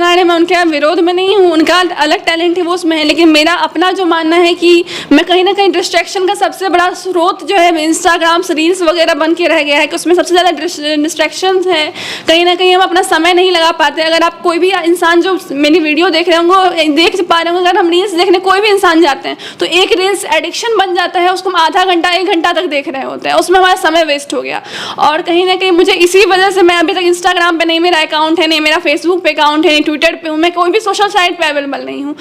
बना रहे, मैं उनके विरोध में नहीं हूँ, उनका अलग टैलेंट है वो उसमें है, लेकिन मेरा अपना जो मानना है कि मैं कहीं ना कहीं डिस्ट्रैक्शन का सबसे बड़ा स्रोत जो है इंस्टाग्राम से रील्स वगैरह बन के रह गया है कि उसमें सबसे ज़्यादा डिस्ट्रैक्शंस है। कहीं ना कहीं हम अपना समय नहीं लगा पाते। अगर आप कोई भी इंसान जो मेरी वीडियो देख रहे होंगे, देख पा रहे होंगे, अगर हम रील्स देखने कोई भी इंसान जाते हैं तो एक रील्स एडिक्शन बन जाता है, उसको हम आधा घंटा 1 घंटा तक देख रहे होते हैं, उसमें हमारा समय वेस्ट हो गया। और कहीं ना कहीं मुझे इसी वजह से मैं अभी तक इंस्टाग्राम पे नहीं मेरा अकाउंट है, नहीं मेरा फेसबुक पे अकाउंट है, नहीं ट्विटर पे हूँ, मैं कोई भी सोशल साइट पे अवेलेबल नहीं हूँ।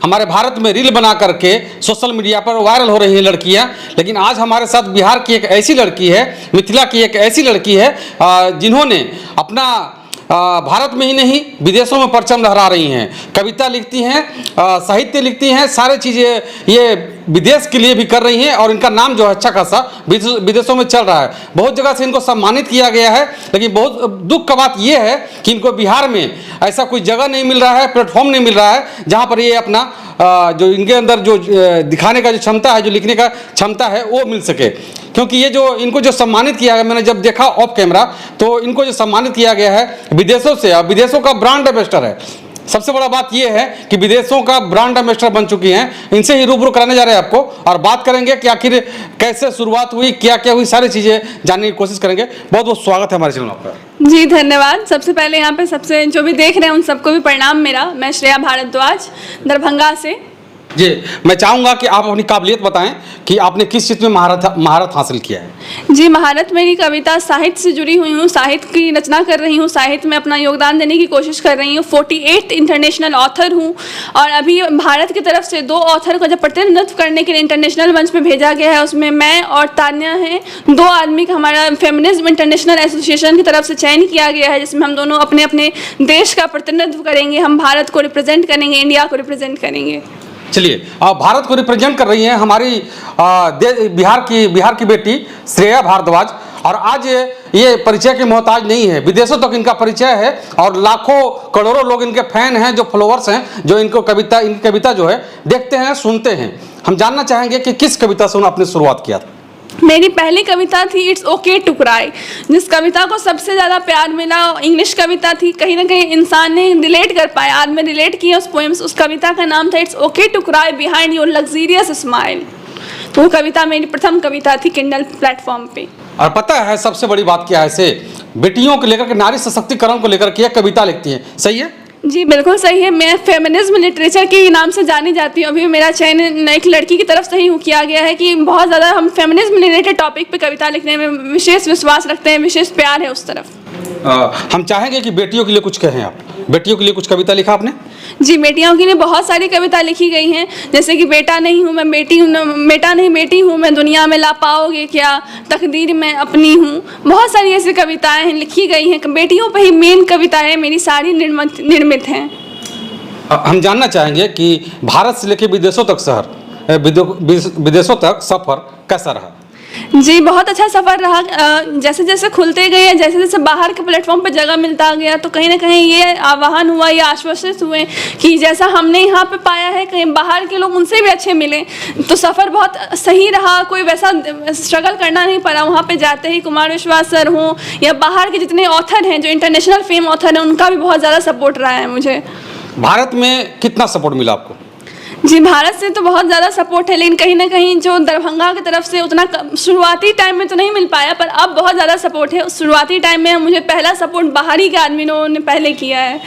हमारे भारत में रील बना करके सोशल मीडिया पर वायरल हो रही हैं लड़कियां, लेकिन आज हमारे साथ बिहार की एक ऐसी लड़की है, मिथिला की एक ऐसी लड़की है जिन्होंने अपना भारत में ही नहीं विदेशों में परचम लहरा रही हैं। कविता लिखती हैं, साहित्य लिखती हैं, सारी चीज़ें ये विदेश के लिए भी कर रही हैं और इनका नाम जो है अच्छा खासा विदेशों में चल रहा है। बहुत जगह से इनको सम्मानित किया गया है, लेकिन बहुत दुख का बात यह है कि इनको बिहार में ऐसा कोई जगह नहीं मिल रहा है, प्लेटफॉर्म नहीं मिल रहा है जहाँ पर ये अपना जो इनके अंदर जो दिखाने का जो क्षमता है, जो लिखने का क्षमता है वो मिल सके। क्योंकि ये जो इनको जो सम्मानित किया गया, मैंने जब देखा ऑफ कैमरा तो इनको जो सम्मानित किया गया है विदेशों से, और विदेशों का ब्रांड एम्बेसडर है। सबसे बड़ा बात यह है कि विदेशों का ब्रांड एम्बेसडर बन चुकी हैं। इनसे ही रूबरू कराने जा रहे हैं आपको और बात करेंगे कि आखिर कैसे शुरुआत हुई, क्या क्या हुई, सारी चीज़ें जानने की कोशिश करेंगे। बहुत बहुत स्वागत है हमारे चैनल पर। जी धन्यवाद। सबसे पहले यहाँ पे सबसे जो भी देख रहे हैं उन सबको भी प्रणाम मेरा। मैं श्रेया भारद्वाज दरभंगा से। जी, मैं चाहूँगा कि आप अपनी काबिलियत बताएं कि आपने किस चीज़ में महारत हासिल किया है। जी, महारत मेरी कविता साहित्य से जुड़ी हुई हूँ, साहित्य की रचना कर रही हूँ, साहित्य में अपना योगदान देने की कोशिश कर रही हूँ। 48 इंटरनेशनल ऑथर हूँ और अभी भारत की तरफ से 2 ऑथर को जब प्रतिनिधित्व करने के लिए इंटरनेशनल मंच पे भेजा गया है, उसमें मैं और तान्या हैं, 2 आदमी का हमारा फेमिनिज्म इंटरनेशनल एसोसिएशन की तरफ से चयन किया गया है, जिसमें हम दोनों अपने अपने देश का प्रतिनिधित्व करेंगे। हम भारत को रिप्रेजेंट करेंगे, इंडिया को रिप्रेजेंट करेंगे। चलिए, आप भारत को रिप्रेजेंट कर रही हैं हमारी बिहार की बेटी श्रेया भारद्वाज, और आज ये परिचय के मोहताज नहीं है, विदेशों तक इनका परिचय है और लाखों करोड़ों लोग इनके फैन हैं, जो फॉलोअर्स हैं, जो इनकी कविता जो है देखते हैं, सुनते हैं। हम जानना चाहेंगे कि किस कविता से आपने शुरुआत किया था। मेरी पहली कविता थी इट्स ओके टू क्राई, जिस कविता को सबसे ज़्यादा प्यार मिला। इंग्लिश कविता थी, कहीं ना कहीं इंसान ने रिलेट कर पाया, आदमी रिलेट किया उस पोएम से। उस कविता का नाम था it's okay to cry behind your luxurious smile. तो वो कविता मेरी प्रथम कविता थी किंडल प्लेटफॉर्म पे। और पता है सबसे बड़ी बात क्या है, से बेटियों को लेकर के, नारी सशक्तिकरण को लेकर के कविता लिखती हैं, सही है? जी बिल्कुल सही है। मैं फेमिनिज्म लिटरेचर के नाम से जानी जाती हूँ। अभी मेरा चयन एक लड़की की तरफ से ही किया गया है कि बहुत ज़्यादा हम फेमिनिज्म रिलेटेड टॉपिक पे कविता लिखने में विशेष विश्वास रखते हैं, विशेष प्यार है उस तरफ। हम चाहेंगे कि बेटियों के लिए कुछ कहें आप। बेटियों के लिए कुछ कविता लिखा आपने? जी, बेटियों के लिए बहुत सारी कविता लिखी गई हैं, जैसे कि बेटा नहीं हूँ मैं बेटी हूँ, बेटा नहीं बेटी हूँ मैं, दुनिया में ला पाओगे क्या, तकदीर मैं अपनी हूँ। बहुत सारी ऐसी कविताएं हैं लिखी गई हैं। बेटियों पर ही मेन कविताएं मेरी सारी निर्मित हैं। हम जानना चाहेंगे कि भारत से लेकर विदेशों तक सफ़र कैसा रहा? जी, बहुत अच्छा सफ़र रहा। जैसे जैसे खुलते गए, जैसे जैसे बाहर के प्लेटफॉर्म पर जगह मिलता गया, तो कहीं ना कहीं ये आह्वान हुआ, ये आश्वस्त हुए कि जैसा हमने यहाँ पे पाया है कहीं बाहर के लोग उनसे भी अच्छे मिले। तो सफ़र बहुत सही रहा, कोई वैसा स्ट्रगल करना नहीं पड़ा। वहाँ पे जाते ही कुमार विश्वास सर हों या बाहर के जितने ऑथर हैं जो इंटरनेशनल फेम ऑथर हैं, उनका भी बहुत ज़्यादा सपोर्ट रहा है मुझे। भारत में कितना सपोर्ट मिला आपको? जी, भारत से तो बहुत ज़्यादा सपोर्ट है, लेकिन कहीं ना कहीं जो दरभंगा की तरफ से उतना शुरुआती टाइम में तो नहीं मिल पाया, पर अब बहुत ज़्यादा सपोर्ट है। शुरुआती टाइम में मुझे पहला सपोर्ट बाहरी के आदमियों ने पहले किया है।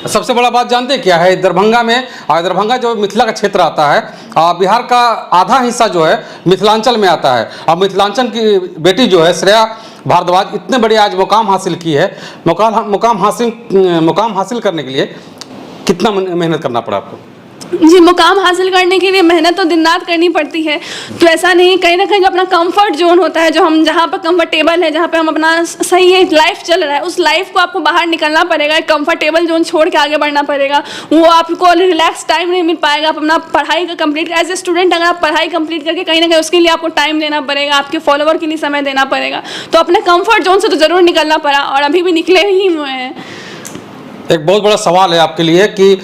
सबसे बड़ा बात जानते क्या है, दरभंगा जो मिथिला का क्षेत्र आता है, बिहार का आधा हिस्सा जो है मिथिलांचल में आता है, और मिथिलांचल की बेटी जो है श्रेया भारद्वाज इतने बड़े आज मुकाम हासिल की है। मुकाम हासिल करने के लिए कितना मेहनत करना पड़ा आपको? जी, मुकाम हासिल करने के लिए मेहनत तो दिन रात करनी पड़ती है। तो ऐसा नहीं, कहीं ना कहीं जो अपना कंफर्ट जोन होता है, जो हम जहाँ पर कंफर्टेबल है, जहाँ पे हम अपना सही है लाइफ चल रहा है, उस लाइफ को आपको बाहर निकलना पड़ेगा। कंफर्टेबल जोन छोड़ के आगे बढ़ना पड़ेगा। वो आपको रिलैक्स टाइम नहीं मिल पाएगा। आप अपना पढ़ाई का कंप्लीट, एज ए स्टूडेंट अगर आप पढ़ाई कंप्लीट करके कहीं ना कहीं उसके लिए आपको टाइम देना पड़ेगा, आपके फॉलोवर के लिए समय देना पड़ेगा। तो अपने कम्फर्ट जोन से तो ज़रूर निकलना पड़ा और अभी भी निकले ही हुए हैं। एक बहुत बड़ा सवाल है आपके लिए कि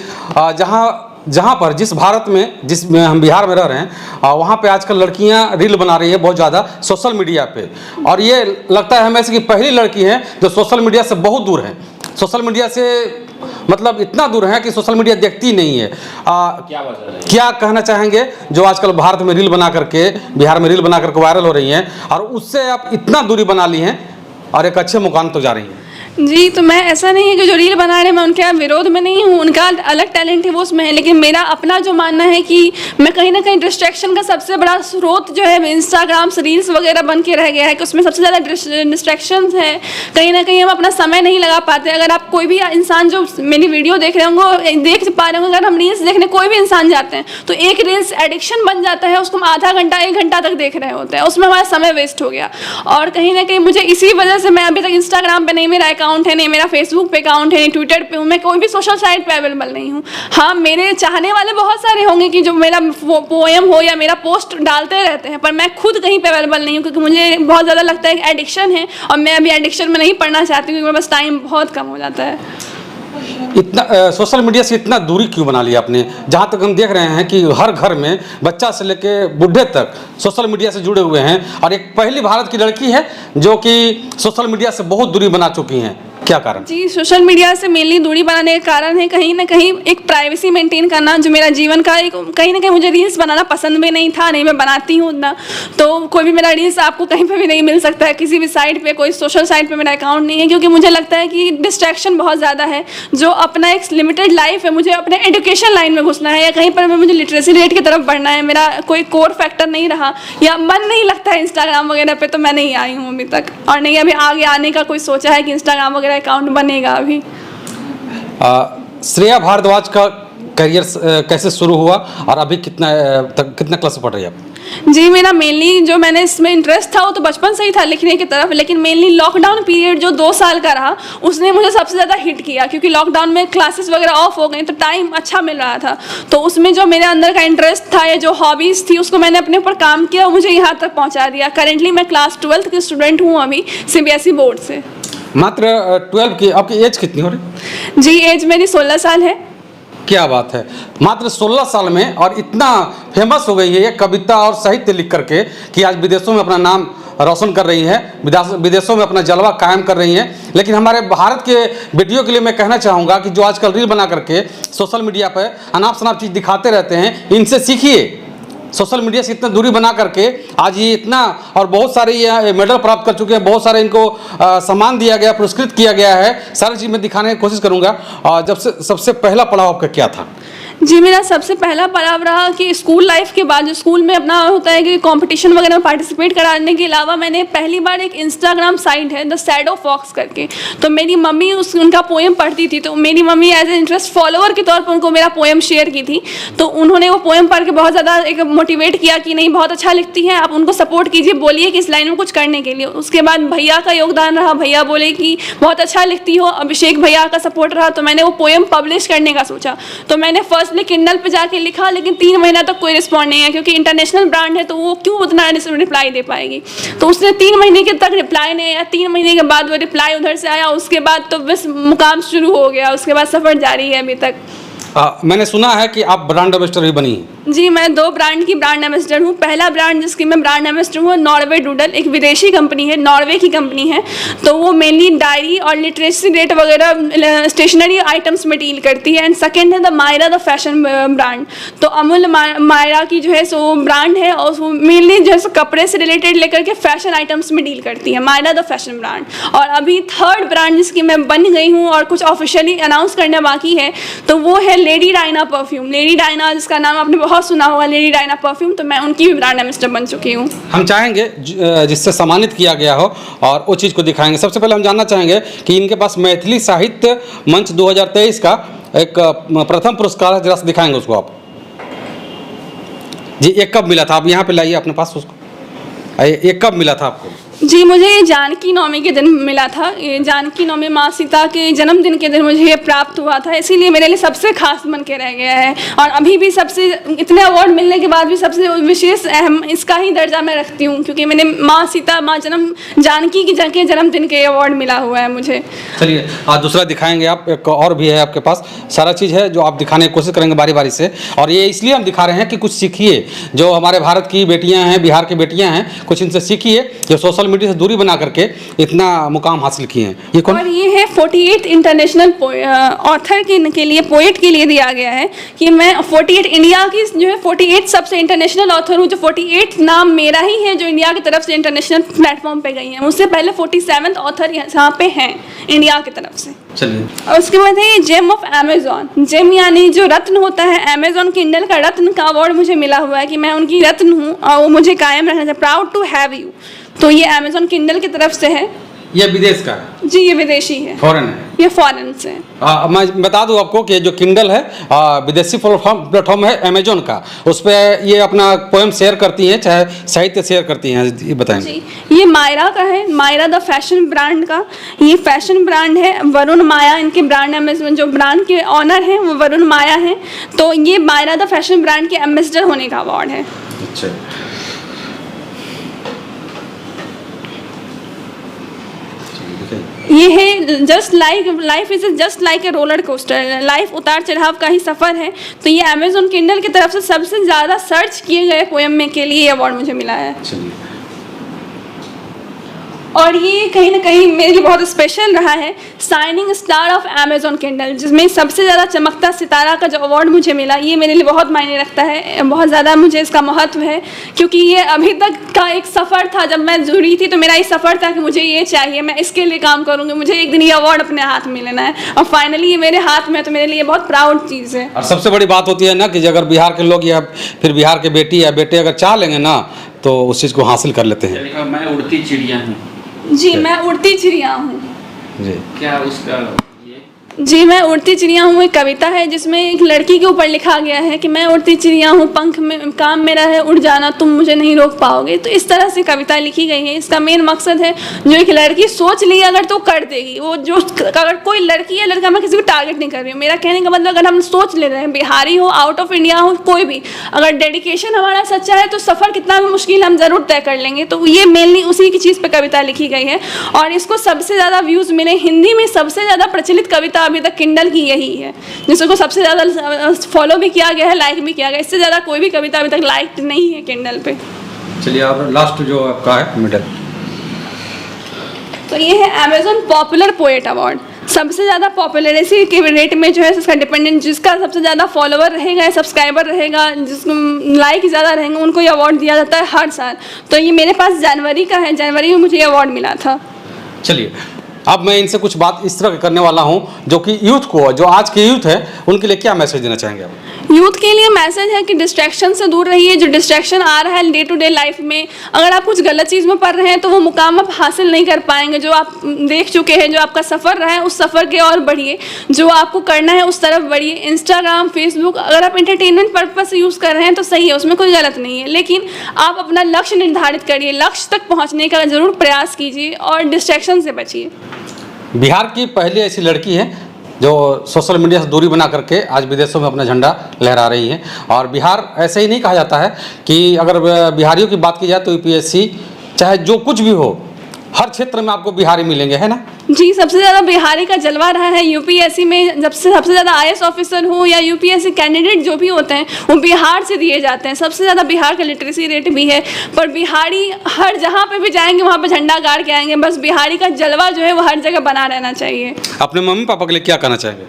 जहाँ पर जिसमें हम बिहार में रह रहे हैं, वहाँ पे आजकल लड़कियाँ रील बना रही है बहुत ज़्यादा सोशल मीडिया पे, और ये लगता है हमें कि पहली लड़की है जो सोशल मीडिया से बहुत दूर है। सोशल मीडिया से मतलब इतना दूर हैं कि सोशल मीडिया देखती नहीं है। क्या कहना चाहेंगे जो आजकल भारत में रील बना करके, बिहार में रील बना करके वायरल हो रही हैं और उससे आप इतना दूरी बना ली हैं और एक अच्छे मुकाम तो जा रही हैं? जी, तो मैं ऐसा नहीं है कि जो रील बना रहे हैं मैं उनके विरोध में नहीं हूँ, उनका अलग टैलेंट है वो उसमें है, लेकिन मेरा अपना जो मानना है कि मैं कहीं ना कहीं डिस्ट्रैक्शन का सबसे बड़ा स्रोत जो है इंस्टाग्राम रील्स वगैरह बन के रह गया है कि उसमें सबसे ज़्यादा डिस्ट्रैक्शंस है। कहीं ना कहीं हम अपना समय नहीं लगा पाते। अगर आप कोई भी इंसान जो मेरी वीडियो देख रहे होंगे, देख पा रहे होंगे, अगर हम रील्स देखने कोई भी इंसान जाते हैं तो एक रील्स एडिक्शन बन जाता है, उसको हम आधा घंटा 1 घंटा तक देख रहे होते हैं, उसमें हमारा समय वेस्ट हो गया। और कहीं ना कहीं मुझे इसी वजह से मैं अभी तक इंस्टाग्राम पर नहीं, मेरा अकाउंट है नहीं, मेरा फेसबुक पे अकाउंट है नहीं, ट्विटर पे हूँ, मैं कोई भी सोशल साइट पे अवेलेबल नहीं हूँ। हाँ, मेरे चाहने वाले बहुत सारे होंगे कि जो मेरा पोएम हो या मेरा पोस्ट डालते रहते हैं, पर मैं खुद कहीं पे अवेलेबल नहीं हूँ क्योंकि मुझे बहुत ज़्यादा लगता है कि एडिक्शन है और मैं अभी एडिक्शन में नहीं पढ़ना चाहती हूँ क्योंकि मेरे पास टाइम बहुत कम हो जाता है। इतना सोशल मीडिया से इतना दूरी क्यों बना लिया आपने? जहाँ तक हम देख रहे हैं कि हर घर में बच्चा से लेके बूढ़े तक सोशल मीडिया से जुड़े हुए हैं और एक पहली भारत की लड़की है जो कि सोशल मीडिया से बहुत दूरी बना चुकी हैं। क्या कारण? जी, सोशल मीडिया से मेनली दूरी बनाने का कारण है कहीं ना कहीं एक प्राइवेसी मेंटेन करना, जो मेरा जीवन का एक कहीं ना कहीं मुझे रील्स बनाना पसंद भी नहीं था, नहीं मैं बनाती हूँ उतना, तो कोई भी मेरा रील्स आपको कहीं पे भी नहीं मिल सकता है, किसी भी साइट पे, कोई सोशल साइट पे मेरा अकाउंट नहीं है, क्योंकि मुझे लगता है कि डिस्ट्रैक्शन बहुत ज़्यादा है। जो अपना एक लिमिटेड लाइफ है, मुझे अपने एजुकेशन लाइन में घुसना है या कहीं पर मुझे लिटरेसी रेट की तरफ बढ़ना है, मेरा कोई कोर फैक्टर नहीं रहा या मन नहीं लगता है इंस्टाग्राम वगैरह पे, तो मैं नहीं आई हूँ अभी तक, और नहीं अभी आगे आने का कोई सोचा है कि इंस्टाग्राम वगैरह अकाउंट बनेगा अभी। श्रेया भारद्वाज का करियर कैसे शुरू हुआ और अभी कितना क्लास में पढ़ रही है आप? जी, मेरा मेनली जो मैंने इसमें इंटरेस्ट था वो तो बचपन से ही था लिखने की तरफ, लेकिन मेनली लॉकडाउन पीरियड जो 2 साल का रहा उसने मुझे सबसे ज़्यादा हिट किया, क्योंकि लॉकडाउन में क्लासेस वगैरह ऑफ हो गई तो टाइम अच्छा मिल रहा था, तो उसमें जो मेरे अंदर का इंटरेस्ट था या जो हॉबीज़ थी उसको मैंने अपने ऊपर काम किया और मुझे यहाँ तक पहुँचा दिया। करेंटली मैं क्लास 12th की स्टूडेंट हूँ अभी CBSE बोर्ड से। मात्र 12 की? आपकी एज कितनी हो रही? जी, एज मेरी 16 साल है। क्या बात है, मात्र 16 साल में और इतना फेमस हो गई है ये कविता और साहित्य लिख करके कि आज विदेशों में अपना नाम रोशन कर रही है, विदेशों में अपना जलवा कायम कर रही हैं। लेकिन हमारे भारत के बेटियों के लिए मैं कहना चाहूँगा कि जो आजकल रील बना करके सोशल मीडिया पर अनाप शनाप चीज़ दिखाते रहते हैं, इनसे सीखिए। सोशल मीडिया से इतना दूरी बना करके आज ये इतना और बहुत सारे ये मेडल प्राप्त कर चुके हैं, बहुत सारे इनको सम्मान दिया गया, पुरस्कृत किया गया है। सारी चीज़ मैं दिखाने की कोशिश करूँगा। जब से सबसे पहला पड़ाव आपका क्या था? जी, मेरा सबसे पहला पड़ाव रहा कि स्कूल लाइफ के बाद जो स्कूल में अपना होता है कि कंपटीशन वगैरह में पार्टिसिपेट कराने के अलावा मैंने पहली बार एक इंस्टाग्राम साइट है द शैडो फॉक्स करके, तो मेरी मम्मी उनका पोएम पढ़ती थी, तो मेरी mummy as a interest follower के तौर पर उनको मेरा पोएम शेयर की थी, तो उन्होंने वो पोएम पढ़ के बहुत ज़्यादा एक मोटिवेट किया कि नहीं बहुत अच्छा लिखती है, आप उनको सपोर्ट कीजिए, बोलिए कि इस लाइन में कुछ करने के लिए। उसके बाद भैया का योगदान रहा, भैया बोले कि बहुत अच्छा लिखती हो, अभिषेक भैया का सपोर्ट रहा, तो मैंने वो पोएम पब्लिश करने का सोचा। तो मैंने फर्स्टली किंडल पे जाके लिखा, लेकिन 3 महीना तक कोई रिस्पॉन्ड नहीं है, क्योंकि इंटरनेशनल ब्रांड है तो वो क्यों उतना रिप्लाई दे पाएगी। तो उसने 3 महीने के तक रिप्लाई नहीं आया, 3 महीने के बाद वो रिप्लाई उधर से आया, उसके बाद तो बस मुकाम शुरू हो गया, उसके बाद सफ़र जारी है अभी तक। मैंने सुना है कि आप ब्रांड एम्बेसडर भी बनी हैं। जी, मैं 2 ब्रांड की ब्रांड एम्बेसडर हूँ। पहला ब्रांड जिसकी मैं ब्रांड एम्बेसडर हूँ नॉर्वे डूडल, एक विदेशी कंपनी है, नॉर्वे की कंपनी है, तो वो मेनली डायरी और लिटरेसी रेट वगैरह स्टेशनरी आइटम्स में डील करती है। एंड सेकंड है the Mayra the fashion brand, तो अमूल मायरा की जो है सो ब्रांड है और वो मेनली जो है कपड़े से रिलेटेड लेकर के फैशन आइटम्स में डील करती है, मायरा द फैशन ब्रांड। और अभी 3rd ब्रांड जिसकी मैं बन गई हूँ और कुछ ऑफिशियली अनाउंस करना बाकी है, तो वो है lady Diana perfume. Lady Diana जिसका नाम आपने बहुत सुना होगा, लेडी डायना परफ्यूम, तो मैं उनकी भी ब्रांड एम्बेसडर बन चुकी हूँ। हम चाहेंगे जिससे सम्मानित किया गया हो और वो चीज़ को दिखाएंगे। सबसे पहले हम जानना चाहेंगे कि इनके पास मैथिली साहित्य मंच 2023 का एक प्रथम पुरस्कार है, जरा से दिखाएंगे उसको आप जी। ये कब मिला था? आप यहाँ पे लाइए अपने पास उसको। ये कब मिला था आपको? जी, मुझे ये जानकी नवमी के दिन मिला था। ये जानकी नवमी माँ सीता के जन्मदिन के दिन मुझे ये प्राप्त हुआ था, इसीलिए मेरे लिए सबसे खास बन के रह गया है। और अभी भी सबसे इतने अवार्ड मिलने के बाद भी सबसे विशेष अहम इसका ही दर्जा मैं रखती हूँ, क्योंकि मैंने माँ सीता जानकी के जन्मदिन के अवार्ड मिला हुआ है मुझे। चलिए आज दूसरा दिखाएंगे आप, एक और भी है आपके पास, सारा चीज़ है जो आप दिखाने की कोशिश करेंगे बारी बारी से। और ये इसलिए हम दिखा रहे हैं कि कुछ सीखिए, जो हमारे भारत की बेटियाँ हैं, बिहार की बेटियाँ हैं, कुछ इनसे सीखिए जो सोशल सोशल मीडिया से दूरी बना करके इतना मुकाम हासिल किए हैं। ये कौन? और ये है 48 इंटरनेशनल ऑथर के लिए, पोएट के लिए दिया गया है कि मैं 48 इंडिया की जो है 48 सबसे इंटरनेशनल ऑथर हूँ, जो 48 नाम मेरा ही है जो इंडिया की तरफ से इंटरनेशनल प्लेटफॉर्म पे गई हैं। मुझसे पहले 47th ऑथर यहाँ पे हैं इंडिया की तरफ से। चलिए, और उसके बाद है ये जेम ऑफ अमेजोन। जेम यानी जो रत्न होता है, अमेजोन किंडल का रत्न का अवार्ड मुझे मिला हुआ है कि मैं उनकी रत्न हूँ और वो मुझे कायम रखना चाहिए। Proud to have you. तो ये अमेजोन किंडल की तरफ से है। ये विदेश का है? जी, ये विदेशी है, फॉरेन है, ये फॉरेन से है। मैं बता दूं आपको कि जो किंडल है विदेशी प्लेटफॉर्म है अमेजोन का। उस पर ये अपना पोएम शेयर करती हैं, चाहे साहित्य शेयर करती हैं। ये बताएंगे। जी, ये मायरा का है, मायरा द फैशन ब्रांड का। ये फैशन ब्रांड है, वरुण माया इनके ब्रांड एम्बेसडर, जो ब्रांड के ऑनर हैं वो वरुण माया हैं। तो ये मायरा द फैशन ब्रांड के एम्बेसडर होने का अवार्ड है। अच्छा, ये है just like life is just like a roller coaster. Life उतार चढ़ाव का ही सफ़र है। तो ये अमेजोन किंडल की तरफ से सबसे ज़्यादा सर्च किए गए पोएम में के लिए ये अवार्ड मुझे मिला है। और ये कहीं ना कहीं मेरे लिए बहुत स्पेशल रहा है, shining star of Amazon Kindle, जिसमें सबसे ज़्यादा चमकता सितारा का जो अवार्ड मुझे मिला, ये मेरे लिए बहुत मायने रखता है। बहुत ज़्यादा मुझे इसका महत्व है क्योंकि ये अभी तक का एक सफ़र था। जब मैं जुड़ी थी तो मेरा ये सफ़र था कि मुझे ये चाहिए, मैं इसके लिए काम करूँगी, मुझे एक दिन ये अवार्ड अपने हाथ में लेना है और फाइनली ये मेरे हाथ में है। तो मेरे लिए बहुत प्राउड चीज़ है। और सबसे बड़ी बात होती है ना कि अगर बिहार के लोग या फिर बिहार के बेटी या बेटे अगर चाह लेंगे ना तो उस चीज़ को हासिल कर लेते हैं। मैं उड़ती चिड़िया हूँ। जी, मैं उड़ती चिड़िया हूँ। जी, क्या उसका जी, मैं उड़ती चिड़िया हूँ एक कविता है जिसमें एक लड़की के ऊपर लिखा गया है कि मैं उड़ती चिड़िया हूँ, पंख में काम मेरा है उड़ जाना, तुम मुझे नहीं रोक पाओगे। तो इस तरह से कविता लिखी गई है। इसका मेन मकसद है जो एक लड़की सोच ली अगर तो कर देगी वो, जो अगर कोई लड़की या लड़का, मैं किसी को टारगेट नहीं कर रही हूँ, मेरा कहने का मतलब अगर हम सोच ले रहे हैं, बिहारी हो, आउट ऑफ इंडिया हो, कोई भी, अगर डेडिकेशन हमारा सच्चा है तो सफ़र कितना भी मुश्किल हम ज़रूर तय कर लेंगे। तो ये मेनली उसी की चीज़ पर कविता लिखी गई है और इसको सबसे ज़्यादा व्यूज़ मिले। हिंदी में सबसे ज़्यादा प्रचलित कविता अभी तक किंडल की यही है, जिसको सबसे ज़्यादा फॉलो भी किया गया है, लाइक भी किया गया। इससे ज़्यादा कोई भी कविता अभी तक लाइक नहीं है किंडल पे। चलिए, और लास्ट जो आपका है मिडल, तो ये है अमेजोन पॉपुलर पोएट अवार्ड। सबसे ज़्यादा पॉपुलरिटी के रेट में जो है इसका डिपेंडेंट, जिसका सबसे ज़्यादा फॉलोवर रहेगा, सब्सक्राइबर रहेगा, जिसको लाइक ज़्यादा रहेंगे, उनको ये अवार्ड दिया जाता है हर साल। तो ये मेरे पास जनवरी का है, जनवरी में मुझे ये अवार्ड मिला था। चलिए, अब मैं इनसे कुछ बात इस तरह करने वाला हूं जो कि यूथ को, जो आज के यूथ है उनके लिए क्या मैसेज देना चाहेंगे आप? यूथ के लिए मैसेज है कि डिस्ट्रैक्शन से दूर रहिए। जो डिस्ट्रैक्शन आ रहा है डे टू डे लाइफ में, अगर आप कुछ गलत चीज़ में पढ़ रहे हैं तो वो मुकाम आप हासिल नहीं कर पाएंगे। जो आप देख चुके हैं, जो आपका सफ़र रहा है, उस सफ़र के और बढ़िए। जो आपको करना है उस तरफ बढ़िए। इंस्टाग्राम, फेसबुक अगर आप एंटरटेनमेंट पर्पज से यूज़ कर रहे हैं तो सही है, उसमें कोई गलत नहीं है, लेकिन आप अपना लक्ष्य निर्धारित करिए, लक्ष्य तक पहुँचने का ज़रूर प्रयास कीजिए और डिस्ट्रैक्शन से बचिए। बिहार की पहली ऐसी लड़की है जो सोशल मीडिया से दूरी बना करके आज विदेशों में अपना झंडा लहरा रही है। और बिहार ऐसे ही नहीं कहा जाता है कि अगर बिहारियों की बात की जाए तो यूपीएससी चाहे जो कुछ भी हो, हर क्षेत्र में आपको बिहारी मिलेंगे, है ना? जी, सबसे ज़्यादा बिहारी का जलवा रहा है यूपीएससी में। जब से सबसे ज़्यादा आईएएस ऑफिसर हो या यूपीएससी कैंडिडेट जो भी होते हैं वो बिहार से दिए जाते हैं। सबसे ज़्यादा बिहार का लिटरेसी रेट भी है, पर बिहारी हर जहाँ पे भी जाएंगे वहाँ पे झंडा गाड़ के आएंगे। बस बिहारी का जलवा जो है वो हर जगह बना रहना चाहिए। अपने मम्मी पापा के लिए क्या कहना चाहेंगे?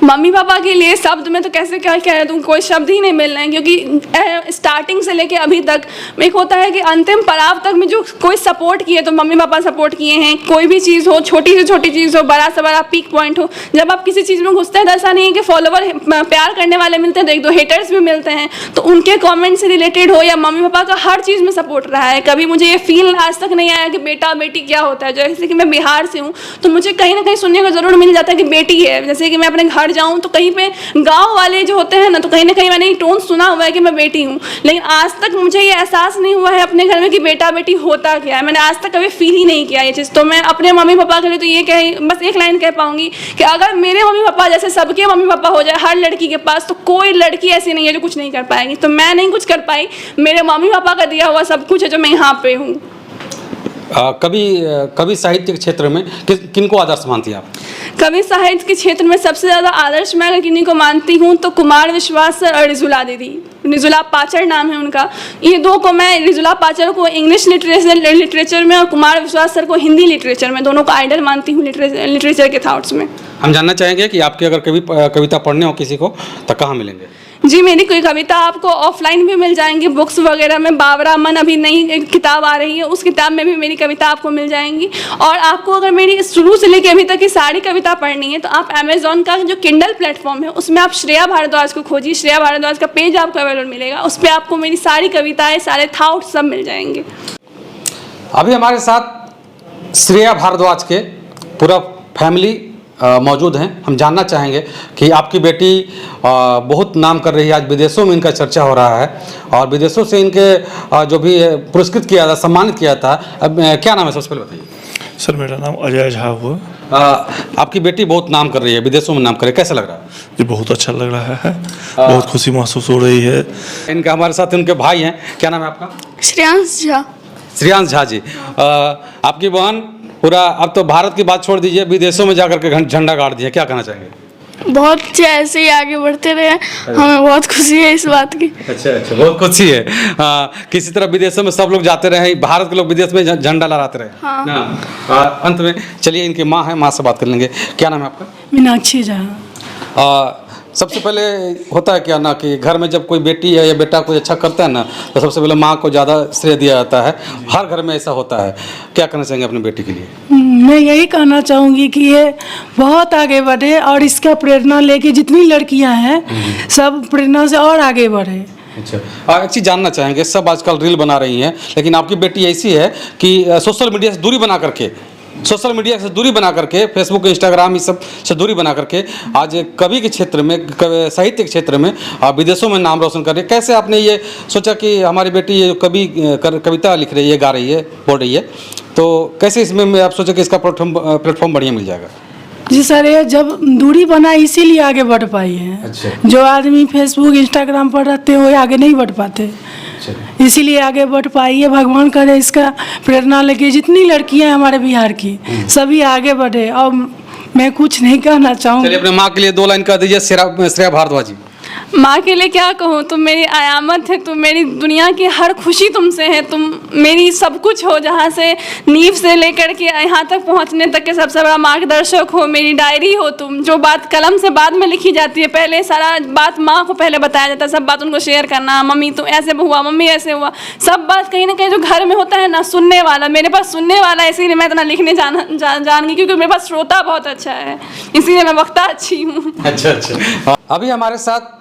मम्मी पापा के लिए शब्द में तो कैसे क्या कह दूँ, कोई शब्द ही नहीं मिल रहे हैं, क्योंकि स्टार्टिंग से लेके अभी तक एक होता है कि अंतिम पड़ाव तक में जो कोई सपोर्ट किए तो मम्मी पापा सपोर्ट किए हैं। कोई भी चीज़ हो, छोटी से छोटी चीज़ हो, बड़ा से बड़ा पीक पॉइंट हो, जब आप किसी चीज़ में घुसते हैं तो ऐसा नहीं है कि फॉलोवर प्यार करने वाले मिलते हैं, तो एक दो हेटर्स भी मिलते हैं। तो उनके कमेंट से रिलेटेड हो या मम्मी पापा का हर चीज़ में सपोर्ट रहा है। कभी मुझे ये फील आज तक नहीं आया कि बेटा बेटी क्या होता है। जैसे कि मैं बिहार से हूँ तो मुझे कहीं ना कहीं सुनने को ज़रूर मिल जाता है कि बेटी है। जैसे कि मैं अपने घर जाऊँ तो कहीं पे गाँव वाले जो होते हैं ना, तो कहीं ना कहीं मैंने ये टोन सुना हुआ है कि मैं बेटी हूँ, लेकिन आज तक मुझे ये एहसास नहीं हुआ है अपने घर में कि बेटा बेटी होता क्या है। मैंने आज तक कभी फील ही नहीं किया ये चीज़। तो मैं अपने मम्मी पापा के लिए तो ये बस एक लाइन कह पाऊंगी कि अगर मेरे मम्मी पापा जैसे सबके मम्मी पापा हो जाए हर लड़की के पास, तो कोई लड़की ऐसी नहीं है जो कुछ नहीं कर पाएगी। तो मैं नहीं कुछ कर पाई, मेरे मम्मी पापा का दिया हुआ सब कुछ है जो मैं यहाँ पे हूँ। कभी साहित्य के क्षेत्र में किनको आदर्श मानती हैं आप? कवि साहित्य के क्षेत्र में सबसे ज़्यादा आदर्श मैं अगर किन्हीं को मानती हूँ तो कुमार विश्वास सर और रिजुला दीदी। रिजुला पाचर नाम है उनका। ये दो को मैं, रिजुला पाचर को इंग्लिश लिटरेचर में और कुमार विश्वास सर को हिंदी लिटरेचर में, दोनों को आइडल मानती हूँ लिटरेचर के थॉट्स में। हम जानना चाहेंगे कि आपकी अगर कभी कविता पढ़ने हो किसी को तो कहाँ मिलेंगे? जी, मेरी कोई कविता आपको ऑफलाइन भी मिल जाएंगी, बुक्स वगैरह में। बाबरा मन अभी नई एक किताब आ रही है, उस किताब में भी मेरी कविता आपको मिल जाएंगी। और आपको अगर मेरी शुरू से लेकर अभी तक की सारी कविता पढ़नी है तो आप अमेजोन का जो किंडल प्लेटफॉर्म है उसमें आप श्रेया भारद्वाज को खोजिए। श्रेया भारद्वाज का पेज आपको अवेलेबल मिलेगा, उस पर आपको मेरी सारी कविताएँ, सारे थॉट्स सब मिल जाएंगे। अभी हमारे साथ श्रेया भारद्वाज के पूरा फैमिली मौजूद हैं। हम जानना चाहेंगे कि आपकी बेटी बहुत नाम कर रही है, आज विदेशों में इनका चर्चा हो रहा है और विदेशों से इनके जो भी पुरस्कृत किया था, सम्मानित किया था। अब क्या नाम है, सबसे पहले बताइए। सर मेरा नाम अजय झा हुआ। आपकी बेटी बहुत नाम कर रही है, विदेशों में नाम कर रही है, कैसा लग रहा है? ये बहुत अच्छा लग रहा है, बहुत खुशी महसूस हो रही है। इनका हमारे साथ उनके भाई हैं, क्या नाम है आपका? श्रेयांश झा। श्रेयांश झा जी, आपकी बहन पूरा, अब तो भारत की बात छोड़ दीजिए, विदेशों में जाकर के झंडा गाड़ दिया, क्या कहना चाहेंगे? बहुत अच्छे, ऐसे ही आगे बढ़ते रहे, हमें बहुत खुशी है इस बात की। अच्छा, बहुत खुशी है। किसी तरह विदेशों में सब लोग जाते रहे, भारत के लोग विदेश में झंडा लहराते रहे। हाँ। अंत में चलिए इनकी माँ है, माँ से बात कर लेंगे। क्या नाम है आपका? मीनाक्षी झा। सबसे पहले होता है क्या ना कि घर में जब कोई बेटी है या बेटा कोई अच्छा करता है ना तो सबसे पहले माँ को ज़्यादा श्रेय दिया जाता है, हर घर में ऐसा होता है। क्या कहना चाहेंगे अपनी बेटी के लिए? मैं यही कहना चाहूँगी कि ये बहुत आगे बढ़े और इसका प्रेरणा लेके जितनी लड़कियां हैं सब प्रेरणा से और आगे बढ़े। अच्छा, एक चीज़ जानना चाहेंगे, सब आजकल रील बना रही हैं लेकिन आपकी बेटी ऐसी है कि सोशल मीडिया से दूरी बना करके फेसबुक इंस्टाग्राम इस सब से दूरी बना करके आज कवि के क्षेत्र में, साहित्य के क्षेत्र में विदेशों में नाम रोशन कर रही है। कैसे आपने ये सोचा कि हमारी बेटी ये कविता लिख रही है, गा रही है, बोल रही है, तो कैसे इसमें आप सोचा कि इसका प्लेटफॉर्म बढ़िया मिल जाएगा? जी सर, ये जब दूरी बना इसीलिए आगे बढ़ पाई है। अच्छा। जो आदमी फेसबुक इंस्टाग्राम पर रहते हैं वो आगे नहीं बढ़ पाते, इसीलिए आगे बढ़ पाई है। भगवान करे इसका प्रेरणा लेके जितनी लड़कियां हैं हमारे बिहार की सभी आगे बढ़े। और मैं कुछ नहीं कहना चाहूँगी। चलिए अपने माँ के लिए 2 लाइन कह दीजिए, श्रेया भारद्वाज जी। माँ के लिए क्या कहूँ, तुम मेरी आयामत है, तुम मेरी दुनिया की हर खुशी तुमसे है, तुम मेरी सब कुछ हो, जहाँ से नींव से लेकर के यहाँ तक पहुँचने तक के सबसे बड़ा मार्गदर्शक हो, मेरी डायरी हो तुम। जो बात कलम से बाद में लिखी जाती है, पहले सारा बात माँ को पहले बताया जाता है, सब बात उनको शेयर करना, मम्मी तुम ऐसे हुआ, मम्मी ऐसे हुआ, सब बात कहीं ना कहीं जो घर में होता है ना, सुनने वाला, मेरे पास सुनने वाला, इसीलिए मैं इतना लिखने जान गई क्योंकि मेरे पास श्रोता बहुत अच्छा है, इसीलिए मैं वक्ता अच्छी हूँ। अच्छा। अभी हमारे साथ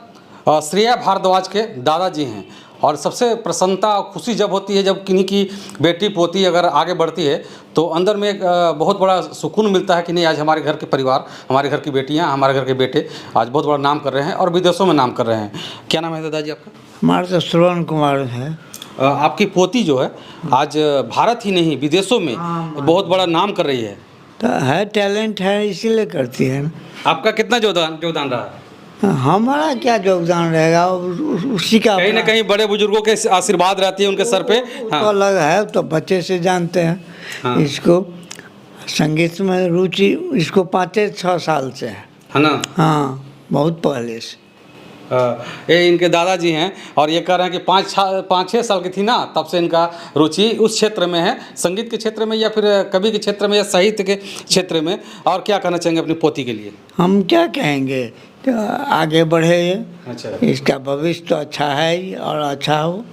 श्रेया भारद्वाज के दादाजी हैं और सबसे प्रसन्नता और खुशी जब होती है जब किन्हीं की बेटी पोती अगर आगे बढ़ती है तो अंदर में एक बहुत बड़ा सुकून मिलता है कि नहीं, आज हमारे घर के परिवार, हमारे घर की बेटियां, हमारे घर के बेटे आज बहुत बड़ा नाम कर रहे हैं और विदेशों में नाम कर रहे हैं। क्या नाम है दादाजी आपका? हमारा तो श्रवण कुमार है। आपकी पोती जो है आज भारत ही नहीं विदेशों में बहुत बड़ा नाम कर रही है। तो है, टैलेंट है इसीलिए करती है। आपका कितना योगदान रहा है? हमारा क्या योगदान रहेगा, उसी का कहीं ना कहीं बड़े बुजुर्गों के आशीर्वाद रहती है उनके सर पे। हाँ। तो अलग है, तो बच्चे से जानते हैं। हाँ। इसको संगीत में रुचि इसको 5-6 साल से है ना? हाँ, बहुत पहले से। ये इनके दादाजी हैं और ये कह रहे हैं कि 5-6 साल की थी ना तब से इनका रुचि उस क्षेत्र में है, संगीत के क्षेत्र में या फिर कवि के क्षेत्र में या साहित्य के क्षेत्र में। और क्या कहना चाहेंगे अपनी पोती के लिए? हम क्या कहेंगे, तो आगे बढ़े ये। अच्छा। इसका भविष्य तो अच्छा है ही और अच्छा हो।